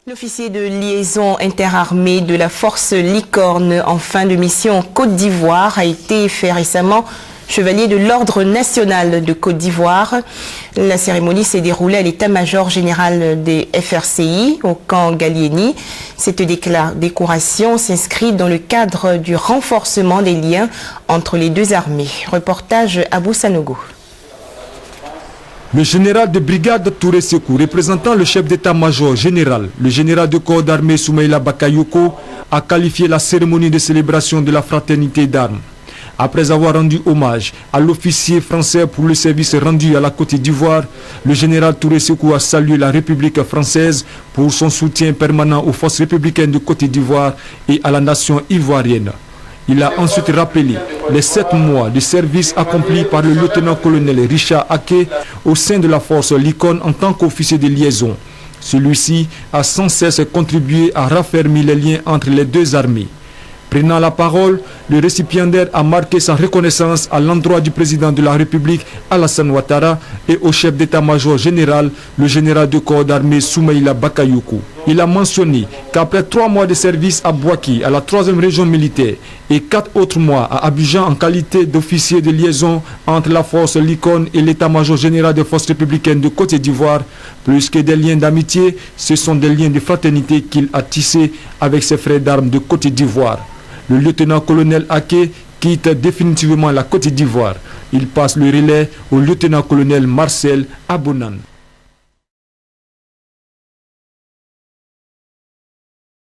L'officier de liaison interarmée de la force Licorne en fin de mission en Côte d'Ivoire a été fait récemment chevalier de l'Ordre national de Côte d'Ivoire. La cérémonie s'est déroulée à l'état-major général des FRCI au camp Gallieni. Cette décoration s'inscrit dans le cadre du renforcement des liens entre les deux armées. Reportage Abou Sanogo. Le général de brigade Touré Sekou, représentant le chef d'état-major général, le général de corps d'armée Soumaïla Bakayoko, a qualifié la cérémonie de célébration de la fraternité d'armes. Après avoir rendu hommage à l'officier français pour le service rendu à la Côte d'Ivoire, le général Touré Sekou a salué la République française pour son soutien permanent aux forces républicaines de Côte d'Ivoire et à la nation ivoirienne. Il a ensuite rappelé les 7 mois de service accomplis par le lieutenant-colonel Richard Aké au sein de la force Licorne en tant qu'officier de liaison. Celui-ci a sans cesse contribué à raffermir les liens entre les deux armées. Prenant la parole, le récipiendaire a marqué sa reconnaissance à l'endroit du président de la République, Alassane Ouattara, et au chef d'état-major général, le général de corps d'armée Soumaïla Bakayoko. Il a mentionné qu'après 3 mois de service à Bouaki, à la 3e région militaire, et 4 autres mois à Abidjan en qualité d'officier de liaison entre la force Licorne et l'état-major général des forces républicaines de Côte d'Ivoire, plus que des liens d'amitié, ce sont des liens de fraternité qu'il a tissés avec ses frères d'armes de Côte d'Ivoire. Le lieutenant-colonel Aké quitte définitivement la Côte d'Ivoire. Il passe le relais au lieutenant-colonel Marcel Abonan.